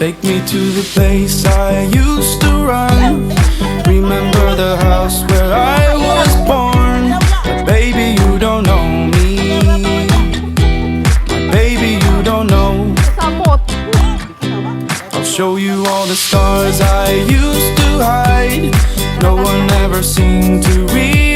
Take me to the place I used to run. Remember the house where I was born. But baby, you don't know me. My baby, you don't know. I'll show you all the stars I used to hide. No one ever seemed to realize